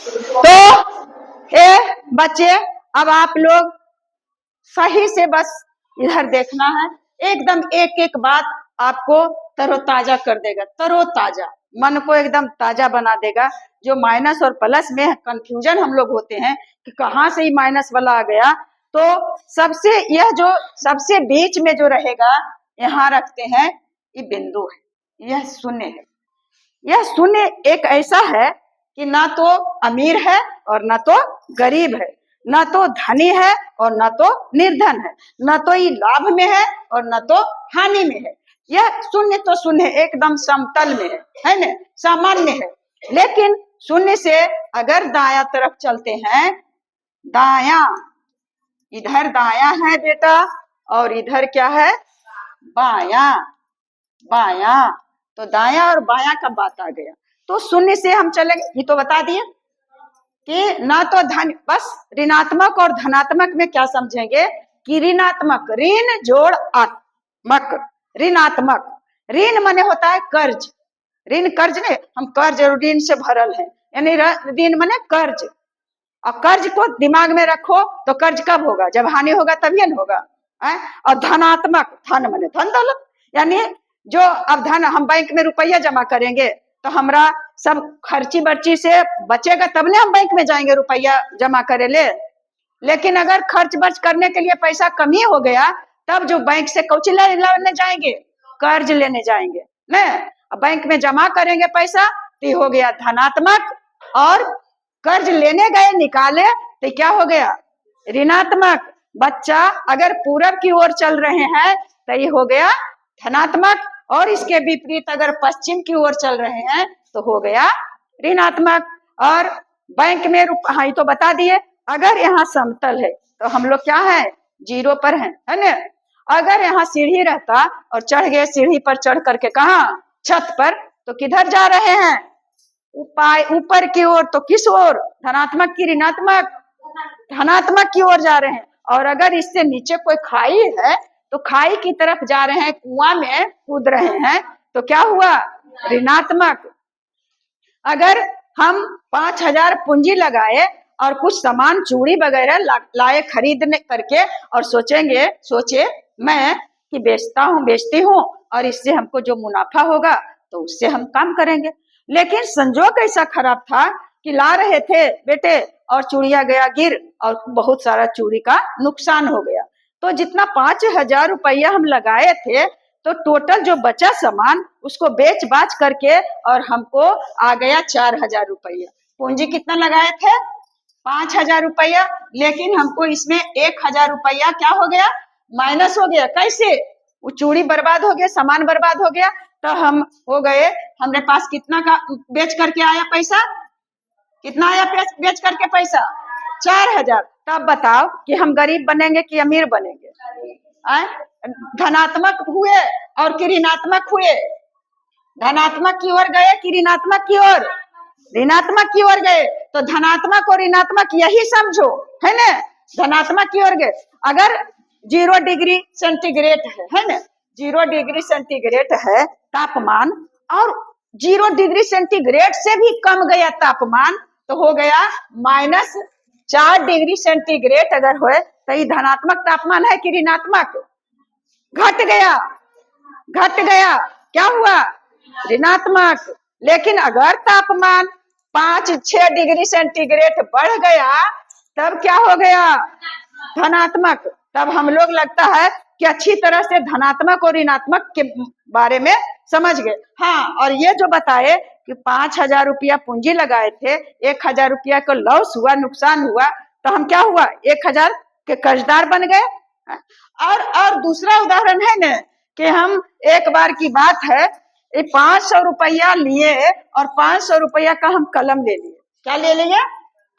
तो हे बच्चे, अब आप लोग सही से बस इधर देखना है, एकदम एक एक बात आपको तरोताजा कर देगा, तरोताजा मन को एकदम ताजा बना देगा। जो माइनस और प्लस में कंफ्यूजन हम लोग होते हैं कि कहाँ से ही माइनस वाला आ गया, तो सबसे यह जो सबसे बीच में जो रहेगा यहाँ रखते हैं, ये बिंदु है, यह शून्य है। यह शून्य एक ऐसा है कि ना तो अमीर है और ना तो गरीब है, ना तो धनी है और ना तो निर्धन है, ना तो ये लाभ में है और ना तो हानि में है। यह शून्य तो शून्य एकदम समतल में है ना, सामान्य है। लेकिन शून्य से अगर दाया तरफ चलते हैं, दाया, इधर दाया है बेटा और इधर क्या है, बाया, बाया, तो दाया और बाया का बात आ गया। तो शून्य से हम चलेंगे, ये तो बता दिए कि ना तो धन, बस ऋणात्मक और धनात्मक में क्या समझेंगे कि ऋणात्मक, ऋण जोड़ आत्मक, ऋणात्मक, ऋण माने होता है कर्ज, ऋण कर्ज ने, हम कर्ज और ऋण से भरल है, यानी ऋण माने कर्ज। और कर्ज को दिमाग में रखो तो कर्ज कब होगा, जब हानि होगा तभी न होगा। और धनात्मक, धन माने धन दौलत, यानी जो अब धन हम बैंक में रुपया जमा करेंगे तो हमरा सब खर्ची बर्ची से बचेगा, तब ने हम बैंक में जाएंगे रुपया जमा करे ले। लेकिन अगर खर्च बर्च करने के लिए पैसा कमी हो गया, तब जो बैंक से कौची लेने जाएंगे, कर्ज लेने जाएंगे न, बैंक में जमा करेंगे पैसा तो हो गया धनात्मक, और कर्ज लेने गए निकाले तो क्या हो गया, ऋणात्मक। बच्चा अगर पूरब की ओर चल रहे हैं तो ये हो गया धनात्मक, और इसके विपरीत अगर पश्चिम की ओर चल रहे हैं तो हो गया ऋणात्मक। और बैंक में हाँ ये तो बता दिए, अगर यहाँ समतल है तो हम लोग क्या है, जीरो पर है ना। अगर यहाँ सीढ़ी रहता और चढ़ गए सीढ़ी पर, चढ़ करके कहा, छत पर, तो किधर जा रहे हैं, ऊपर की ओर। तो किस ओर, धनात्मक की ऋणात्मक, धनात्मक की ओर जा रहे हैं। और अगर इससे नीचे कोई खाई है तो खाई की तरफ जा रहे हैं, कुआं में कूद रहे हैं, तो क्या हुआ, ऋणात्मक। अगर हम 5,000 पूंजी लगाए और कुछ सामान चूड़ी वगैरह लाए खरीदने करके, और सोचे मैं कि बेचती हूँ और इससे हमको जो मुनाफा होगा तो उससे हम काम करेंगे। लेकिन संजोग ऐसा खराब था कि ला रहे थे बेटे और चूड़िया गया गिर, और बहुत सारा चूड़ी का नुकसान हो गया। तो जितना 5,000 रुपया हम लगाए थे, तो टोटल जो बचा सामान उसको बेच बाच करके और हमको आ गया 4,000 रुपया। पूंजी कितना लगाए थे, 5,000 रुपया, लेकिन हमको इसमें 1,000 रुपया क्या हो गया, माइनस हो गया। कैसे, वो चूड़ी बर्बाद हो गया, सामान बर्बाद हो गया, तो हम हो गए, हमरे पास कितना का बेच करके आया पैसा, कितना आया बेच करके पैसा, 4,000। तब बताओ कि हम गरीब बनेंगे कि अमीर बनेंगे, धनात्मक हुए और कि ऋणात्मक हुए, धनात्मक की ओर गए कि ऋणात्मक की ओर, ऋणात्मक की ओर गए। तो धनात्मक और ऋणात्मक यही समझो है ना, धनात्मक की ओर गए। अगर 0 डिग्री सेंटीग्रेड है ना, 0 डिग्री सेंटीग्रेड है तापमान, और 0 डिग्री सेंटीग्रेड से भी कम गया तापमान, तो हो गया -4 डिग्री सेंटीग्रेड अगर हो तो ये धनात्मक तापमान है कि ऋणात्मक, घट गया, घट गया, क्या हुआ, ऋणात्मक। लेकिन अगर तापमान 5-6 डिग्री सेंटीग्रेड बढ़ गया तब क्या हो गया, धनात्मक। तब हम लोग लगता है कि अच्छी तरह से धनात्मक और ऋणात्मक के बारे में समझ गए। हाँ, और ये जो बताए कि 5,000 रुपया पूंजी लगाए थे, 1,000 रुपया को लॉस हुआ, नुकसान हुआ, तो हम क्या हुआ, 1,000 के कर्जदार बन गए। और दूसरा उदाहरण है ना कि हम एक बार की बात है, 500 रुपया लिए और 500 रुपया का हम कलम ले लिए, क्या ले लिए,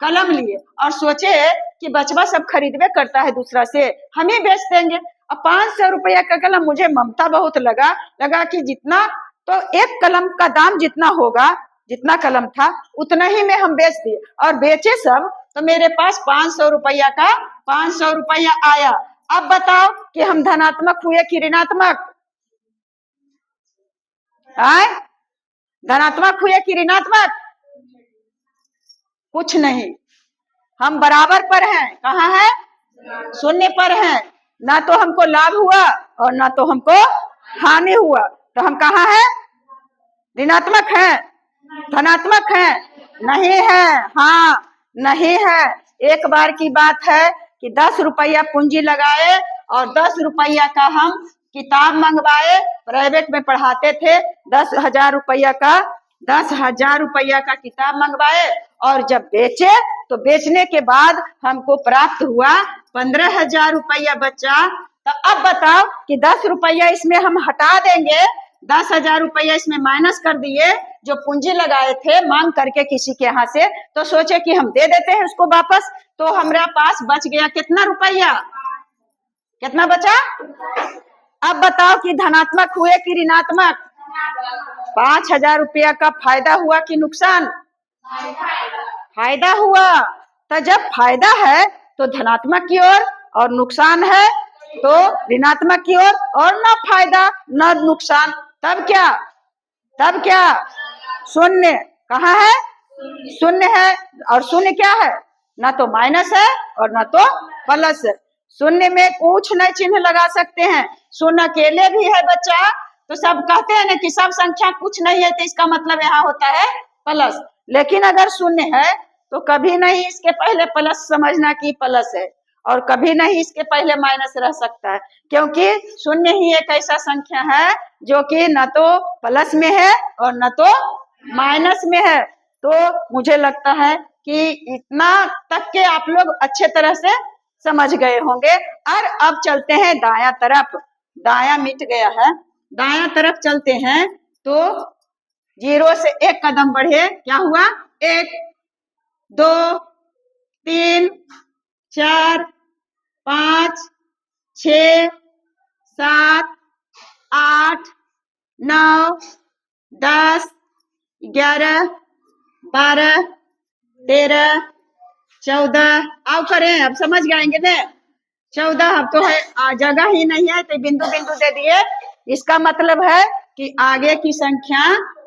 कलम लिए, और सोचे कि बचवा सब खरीदवे करता है दूसरा से, हम ही बेच देंगे। अब 500 रुपया का कलम, मुझे ममता बहुत लगा कि जितना तो एक कलम का दाम जितना होगा, जितना कलम था उतना ही में हम बेच दिए, और बेचे सब, तो मेरे पास 500 रुपया का 500 रुपया आया। अब बताओ कि हम धनात्मक हुए कि ऋणात्मक, धनात्मक हुए कि ऋणात्मक, कुछ नहीं, हम बराबर पर हैं। कहाँ है? शून्य पर हैं। ना तो हमको लाभ हुआ और ना तो हमको हानि हुआ, तो हम कहाँ हैं? ऋणात्मक हैं, धनात्मक हैं? नहीं है। हाँ, नहीं है। एक बार की बात है कि 10 रुपया पूंजी लगाए और 10 रुपया का हम किताब मंगवाए, प्राइवेट में पढ़ाते थे। 10,000 रुपया का 10,000 रुपया का किताब मंगवाए और जब बेचे तो बेचने के बाद हमको प्राप्त हुआ 15,000 रुपया बचा। तो अब बताओ कि 10 रुपया इसमें हम हटा देंगे, 10,000 रुपया इसमें माइनस कर दिए जो पूंजी लगाए थे मांग करके किसी के यहाँ से, तो सोचे कि हम दे देते हैं उसको वापस, तो हमारे पास बच गया कितना रुपया? कितना बचा? अब बताओ कि धनात्मक हुए कि ऋणात्मक? 5,000 रुपया का फायदा हुआ कि नुकसान? फायदा हुआ। तो जब फायदा है तो धनात्मक की ओर और नुकसान है तो ऋणात्मक की ओर, और ना फायदा ना नुकसान, तब क्या? तब क्या? शून्य। कहाँ है? शून्य है। और शून्य क्या है? ना तो माइनस है और ना तो प्लस है। शून्य में कुछ नहीं चिन्ह लगा सकते हैं, शून्य अकेले भी है बच्चा। तो सब कहते हैं ना कि सब संख्या कुछ नहीं है, तो इसका मतलब यहाँ होता है प्लस। लेकिन अगर शून्य है तो कभी नहीं इसके पहले प्लस समझना कि प्लस है, और कभी नहीं इसके पहले माइनस रह सकता है, क्योंकि शून्य ही एक ऐसा संख्या है जो कि न तो प्लस में है और न तो माइनस में है। तो मुझे लगता है कि इतना तक के आप लोग अच्छे तरह से समझ गए होंगे। और अब चलते हैं दायां तरफ। दायां मिट गया है, दायां तरफ चलते हैं। तो 0 से 1 कदम बढ़े, क्या हुआ? 1 2 3 4 5 6 7 8 9 10 11 12 13 14, आओ करें, अब समझ जाएंगे ना। 14 अब तो है, जगह ही नहीं है तो बिंदु बिंदु दे दिए। इसका मतलब है कि आगे की संख्या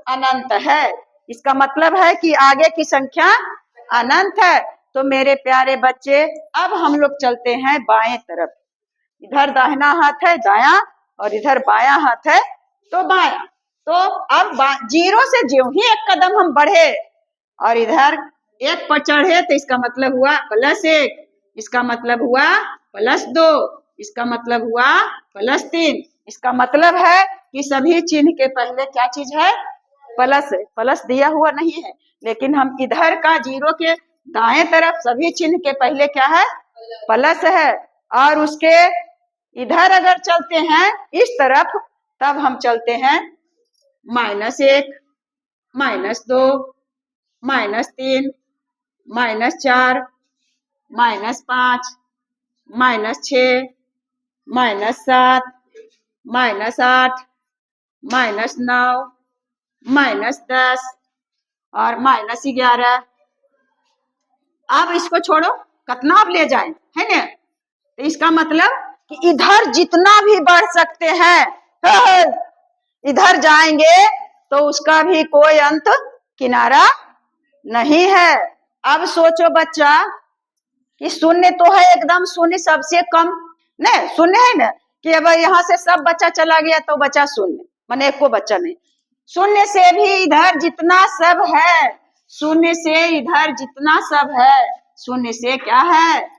अनंत है। इसका मतलब है कि आगे की संख्या अनंत है। तो मेरे प्यारे बच्चे, अब हम लोग चलते हैं बाएं तरफ। इधर दाहिना हाथ है दायां और इधर बायां हाथ है तो बायां। तो अब 0 से ज्यों ही 1 कदम हम बढ़े और इधर 1 पर चढ़े तो इसका मतलब हुआ +1, इसका मतलब हुआ +2, इसका मतलब हुआ +3। इसका मतलब है कि सभी चिन्ह के पहले क्या चीज है? प्लस है। प्लस दिया हुआ नहीं है, लेकिन हम इधर का 0 के दाएं तरफ सभी चिन्ह के पहले क्या है? प्लस है। और उसके इधर अगर चलते हैं इस तरफ, तब हम चलते हैं -1, -2, -3, -4, -5, -6, -7, -8, -9, -10 और -11। अब इसको छोड़ो, कितना अब ले जाए, है ना? तो इसका मतलब कि इधर जितना भी बढ़ सकते हैं, इधर जाएंगे तो उसका भी कोई अंत किनारा नहीं है। अब सोचो बच्चा कि शून्य तो है, एकदम शून्य सबसे कम, नहीं शून्य है ना, कि अब यहाँ से सब बच्चा चला गया तो बचा शून्य, माने एक को बच्चा नहीं। शून्य से भी इधर जितना सब है, शून्य से इधर जितना सब है, शून्य से क्या है?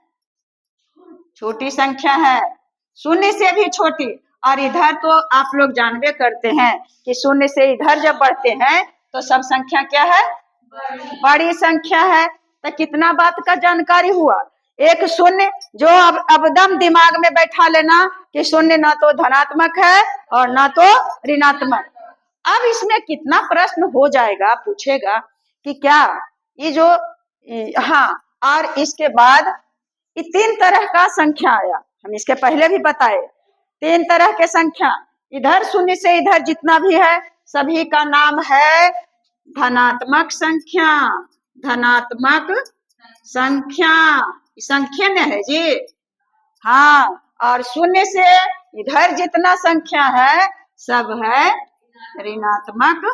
छोटी संख्या है, शून्य से भी छोटी। और इधर तो आप लोग जानबे करते हैं कि शून्य से इधर जब बढ़ते हैं तो सब संख्या क्या है? बड़ी संख्या है। तो कितना बात का जानकारी हुआ? एक शून्य जो अब दम दिमाग में बैठा लेना कि शून्य ना तो धनात्मक है और ना तो ऋणात्मक। अब इसमें कितना प्रश्न हो जाएगा, पूछेगा कि क्या ये जो, हाँ, और इसके बाद ये 3 तरह का संख्या आया, हम इसके पहले भी बताए। 3 तरह के संख्या, इधर शून्य से इधर जितना भी है सभी का नाम है धनात्मक संख्या। धनात्मक संख्या, संख्या न है जी, हाँ। और शून्य से इधर जितना संख्या है सब है ऋणात्मक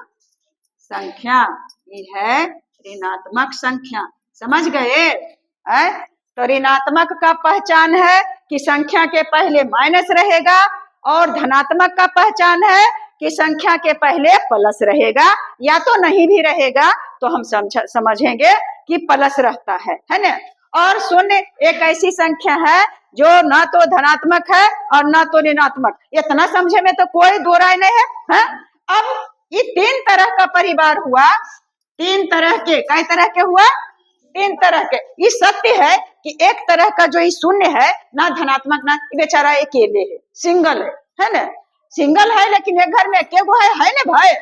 संख्या, ये है ऋणात्मक संख्या। समझ गए? तो ऋणात्मक का पहचान है कि संख्या के पहले माइनस रहेगा, और धनात्मक का पहचान है कि संख्या के पहले प्लस रहेगा, या तो नहीं भी रहेगा तो हम समझेंगे कि प्लस रहता है ना। और शून्य एक ऐसी संख्या है जो ना तो धनात्मक है और ना तो ऋणात्मक, इतना समझे में तो कोई दो राय नहीं है? अब ये तीन तरह का परिवार हुआ, तीन तरह के, कई तरह के हुआ, तीन तरह के। ये सत्य है कि एक तरह का जो ये शून्य है, ना धनात्मक ना, बेचारा अकेले है, सिंगल है ना, सिंगल है, लेकिन एक घर में के गो है ना भाई,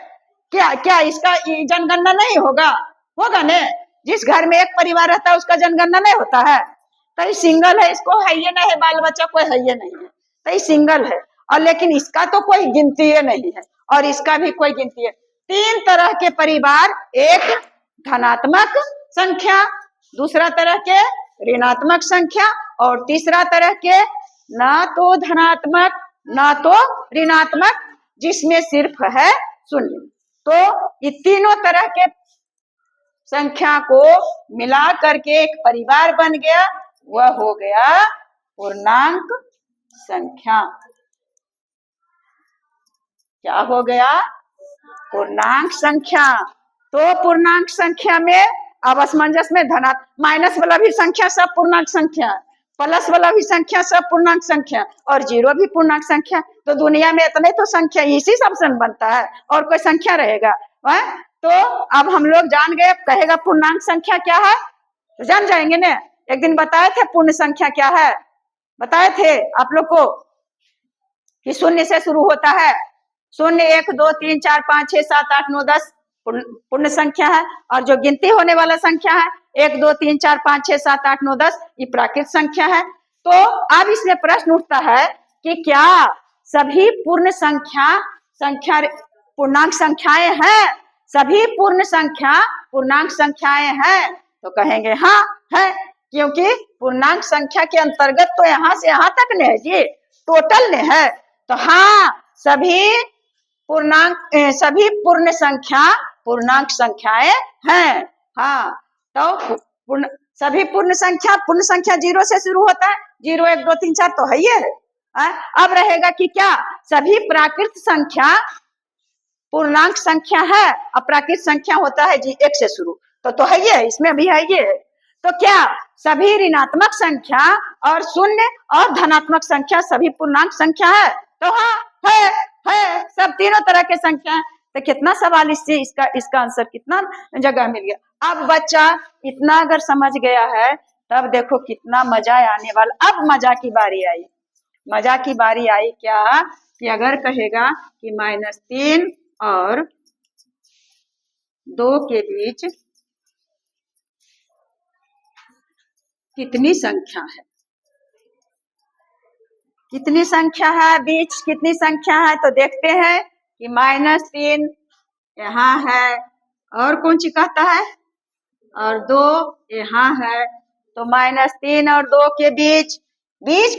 क्या क्या इसका जनगणना नहीं होगा? होगा ना। जिस घर में एक परिवार रहता है उसका जनगणना नहीं होता है, तो ये सिंगल है, इसको है ये नहीं है, बाल बच्चा कोई है ये नहीं है, तो ये सिंगल है। और लेकिन इसका तो कोई गिनती नहीं है, और इसका भी कोई गिनती है। तीन तरह के परिवार, एक धनात्मक संख्या, दूसरा तरह के ऋणात्मक संख्या, और तीसरा तरह के ना तो धनात्मक ना तो ऋणात्मक, जिसमें सिर्फ है शून्य। तो ये तीनों तरह के संख्या को मिला करके एक परिवार बन गया, वह हो गया पूर्णांक संख्या। क्या हो गया? पूर्णांक संख्या। तो पूर्णांक संख्या में अब असमंजस में माइनस वाला भी संख्या सब पूर्णांक संख्या, प्लस वाला भी संख्या सब पूर्णांक संख्या, और जीरो भी पूर्णांक संख्या। तो दुनिया में इतने तो संख्या इसी सब से बनता है, और कोई संख्या रहेगा? तो अब हम लोग जान गए, कहेगा पूर्णांक संख्या क्या है, तो जान जाएंगे ना। एक दिन बताए थे पूर्ण संख्या क्या है, बताए थे आप लोग को कि शून्य से शुरू होता है, शून्य, 1 2 3 4 5 6 7 8 9 10 पूर्ण संख्या है, और जो गिनती होने वाला संख्या है 1 2 3 4 5 6 7 8 9 10, ये प्राकृत संख्या है। तो अब इसमें प्रश्न उठता है कि क्या सभी पूर्ण संख्या पूर्णांक संख्याएं हैं? सभी पूर्ण संख्या पूर्णांक संख्याएं हैं? तो कहेंगे हाँ है, क्योंकि पूर्णांक संख्या के अंतर्गत तो यहाँ से यहाँ तक ने है जी, टोटल ने है। तो हाँ, सभी पूर्ण संख्या पूर्णांक संख्याएं हैं। हाँ, तो सभी पूर्ण संख्या जीरो से शुरू होता है, 0 1 2 3 4 तो है ये है। अब रहेगा कि क्या सभी प्राकृत संख्या पूर्णांक संख्या है? अप्राकृत संख्या होता है जी 1 से शुरू, तो है ये, इसमें भी है ये। तो क्या सभी ऋणात्मक संख्या और शून्य और धनात्मक संख्या सभी पूर्णांक संख्या है? तो हाँ है, सब तीनों तरह के संख्या है। तो कितना सवाल इससे इसका आंसर कितना जगह मिल गया। अब बच्चा इतना अगर समझ गया है, तब देखो कितना मजा आने वाला। अब मजा की बारी आई, मजा की बारी आई क्या कि अगर कहेगा कि -3 और 2 के बीच कितनी संख्या है, कितनी संख्या है, बीच कितनी संख्या है? तो देखते हैं कि -3 यहाँ है, और कौन सी कहता है, और 2 यहाँ है। तो -3 और 2 के बीच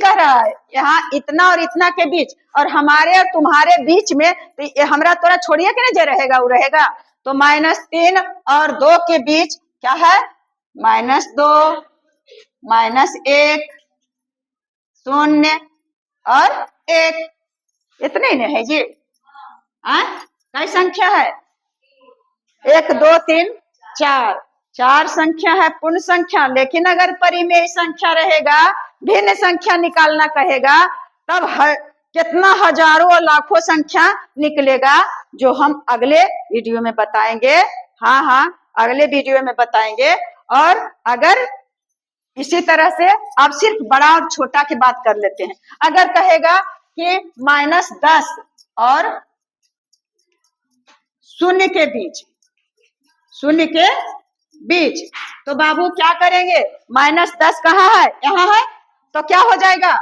कह रहा है, यहाँ इतना और इतना के बीच, और हमारे और तुम्हारे बीच में तो हमरा तोरा छोड़िए के ना जो रहेगा वो रहेगा। तो -3 और 2 के बीच क्या है? -2 -1 0 और 1, इतने ने है जी। कई संख्या है? 1 2 3 4, 4 संख्या है पूर्ण संख्या। लेकिन अगर परिमेय संख्या रहेगा, भिन्न संख्या निकालना कहेगा, तब कितना हजारों और लाखों संख्या निकलेगा, जो हम अगले वीडियो में बताएंगे। हाँ, अगले वीडियो में बताएंगे। और अगर इसी तरह से अब सिर्फ बड़ा और छोटा की बात कर लेते हैं। अगर कहेगा कि -10 और 0 के बीच, तो बाबू क्या करेंगे? -10 कहाँ है? यहाँ है, तो क्या हो जाएगा?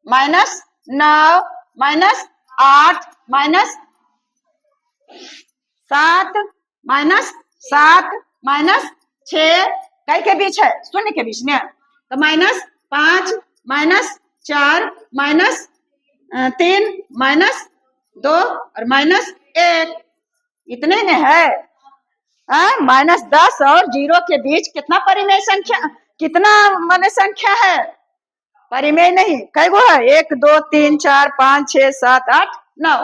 -9 -8 -7 -6 कई के बीच है? 0 के बीच में। तो -5 -4 -3 -2 और -1, इतने में है। -10 और 0 के बीच कितना परिमेय संख्या, कितना माने संख्या है, परिमेय नहीं, कई गो है, 1 2 3 4 5 6 7 8 9।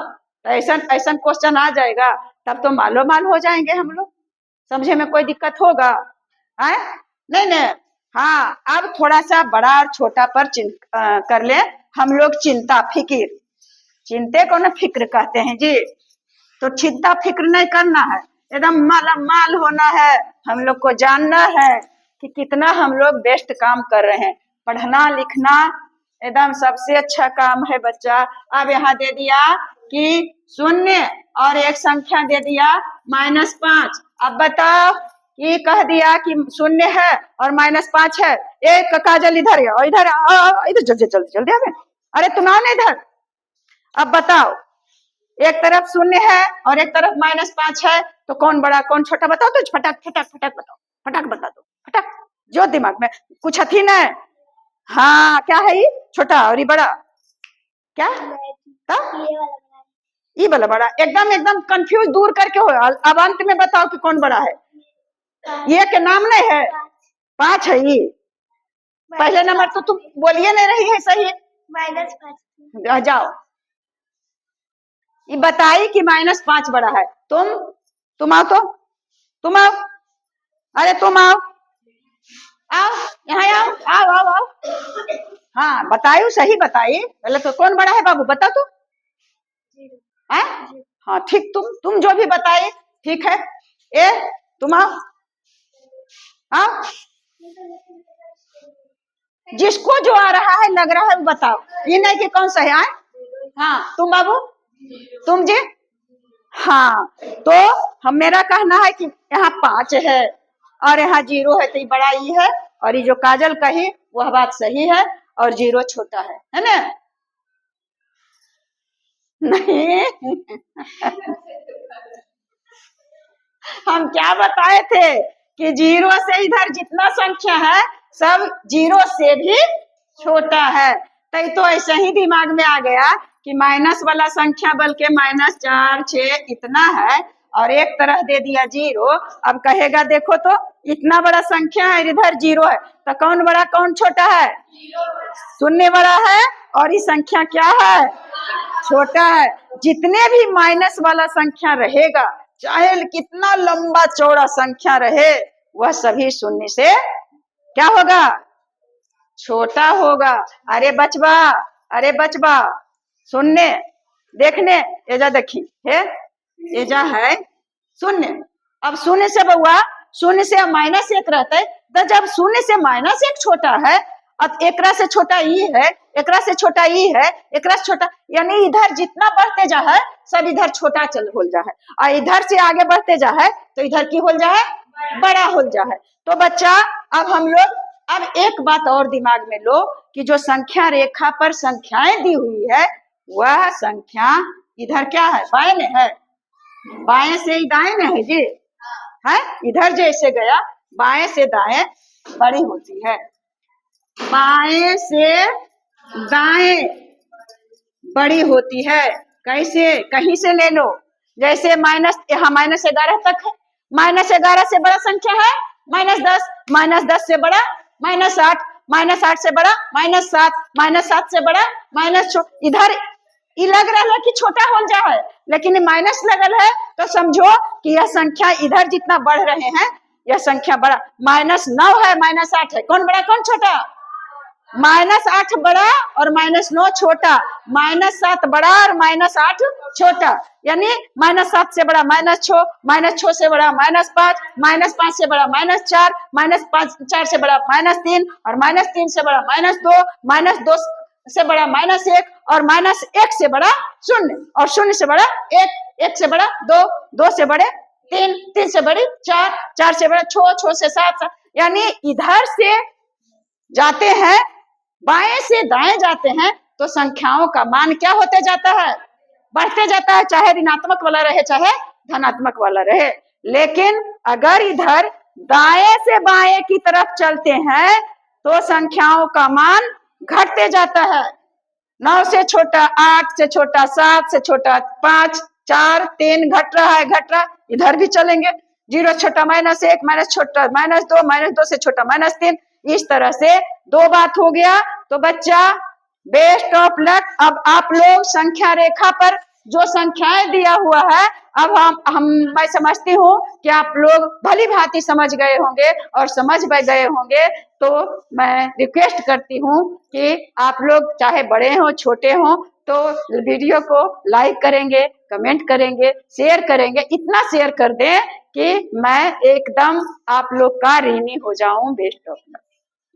ऐसा ऐसा क्वेश्चन आ जाएगा तब तो मालो माल हो जाएंगे हम लोग, समझे में कोई दिक्कत होगा? है नहीं नहीं। हाँ, अब थोड़ा सा बड़ा और छोटा पर कर ले हम लोग, चिंता फिक्र, चिंते को ना फिक्र कहते हैं जी। तो चिंता फिक्र नहीं करना है, एकदम माला माल होना है, हम लोग को जानना है कि कितना हम लोग बेस्ट काम कर रहे हैं। पढ़ना लिखना एकदम सबसे अच्छा काम है बच्चा। अब यहाँ दे दिया कि 0 और एक संख्या दे दिया -5। अब बताओ, ये कह दिया कि 0 है और -5 है। एक काजल इधर है और इधर इधर, जल्दी जल्दी जल्दी आ गए। अरे तुम आओ ना इधर। अब बताओ, एक तरफ 0 है और एक तरफ -5 है, तो कौन बड़ा कौन छोटा बताओ तो, फटाक फटाक फटाक बताओ, फटाक बता दो, फटाक, जो दिमाग में कुछ थी ना। हाँ, क्या है ये छोटा और ये बड़ा, क्या ये वाला बड़ा, एकदम एकदम कंफ्यूज दूर करके हो। अब अंत में बताओ कि कौन बड़ा है। ये के नाम नहीं है, 5 है ये। पहले नंबर तो तुम बोलिए नहीं रही है सही, -5 जाओ। ये बताई कि -5 बड़ा है। तुम आओ तो, तुम आओ, अरे तुम आओ, आओ यहाँ आओ, आओ आओ आओ। हाँ बताइयो, सही बताइए पहले तो, कौन बड़ा है बाबू बताओ तो। है हाँ ठीक, तुम जो भी बताइए ठीक है। ए तुम आओ, आओ, जिसको जो आ रहा है लग रहा है वो बताओ, ये नहीं कि कौन सा है। हाँ तुम बाबू, तुम जी। हाँ तो हम, मेरा कहना है कि यहाँ 5 है और यहाँ 0 है, तो ये बड़ा ई है, और ये जो काजल कही वह बात सही है, और 0 छोटा है ना? नहीं हम क्या बताए थे कि 0 से इधर जितना संख्या है सब 0 से भी छोटा है। तो ऐसे ही दिमाग में आ गया कि माइनस वाला संख्या बल्कि -4 6 इतना है, और एक तरह दे दिया 0। अब कहेगा देखो तो इतना बड़ा संख्या है, इधर 0 है, तो कौन बड़ा कौन छोटा है? 0 बड़ा है और ये संख्या क्या है? छोटा है। जितने भी माइनस वाला संख्या रहेगा, चाहे कितना लंबा चौड़ा संख्या रहे, वह सभी 0 से क्या होगा? छोटा होगा। अरे बचवा, अरे बचवा, 0 देखने, एजा देखी है, एजा है 0। अब 0 से बउआ, 0 से -1 रहता है, तो जब 0 से -1 छोटा है, अब एकरा से छोटा ई है, एकरा से छोटा ई है, एकरा से छोटा, यानी इधर जितना बढ़ते जा है सब इधर छोटा चल हो जा है, और इधर से आगे बढ़ते जा है तो इधर की हो जा है? बड़ा हो जा है। तो बच्चा अब हम लोग, अब एक बात और दिमाग में लो कि जो संख्या रेखा पर संख्याएं दी हुई है, वह संख्या इधर क्या है? बाएं में है, बाएं से दाएं में है जी, है इधर जैसे गया, बाएं से दाएं बड़ी होती है, बाएं से दाएं बड़ी होती है। कैसे? कहीं से ले लो, जैसे यहाँ -11 तक है, -11 से बड़ा संख्या है -10, -10 से बड़ा -8, -8 से बड़ा -7, -7 से बड़ा इधर ये लग रहा है कि छोटा हो जाए, लेकिन माइनस लगल है, तो समझो कि यह संख्या इधर जितना बढ़ रहे हैं, यह संख्या बड़ा, -9 है, -8 है, कौन बड़ा कौन छोटा? -8 बड़ा और -9 छोटा, -7 बड़ा और -8 छोटा, यानी -7 से बड़ा -6, -6 से बड़ा -5, -5 से बड़ा -4, -4 से बड़ा -3, और -3 से बड़ा -2, -2 से बड़ा -1, और -1 से बड़ा 0, और 0 से बड़ा 1, 1 से बड़ा 2, 2 से बड़े 3, 3 से बड़ी 4, 4 से बड़ा 6, 6 से 7, यानी इधर से जाते हैं, बाएं से दाएं जाते हैं, तो संख्याओं का मान क्या होते जाता है? बढ़ते जाता है, चाहे ऋणात्मक वाला रहे चाहे धनात्मक वाला रहे। लेकिन अगर इधर दाएं से बाएं की तरफ चलते हैं तो संख्याओं का मान घटते जाता है, 9 से छोटा, 8 से छोटा, 7 से छोटा, 5 4 3 घट रहा है, घट रहा, इधर भी चलेंगे जीरो छोटा -1 माइनस छोटा -2 से छोटा -3, इस तरह से 2 बात हो गया। तो बच्चा बेस्ट ऑफ लक। अब आप लोग संख्या रेखा पर जो संख्याएं दिया हुआ है, अब मैं समझती हूँ कि आप लोग भली भांति समझ गए होंगे और समझ गए होंगे। तो मैं रिक्वेस्ट करती हूँ कि आप लोग चाहे बड़े हों छोटे हों तो वीडियो को लाइक करेंगे, कमेंट करेंगे, शेयर करेंगे। इतना शेयर कर दें कि मैं एकदम आप लोग का ऋणी हो जाऊं। Best of luck.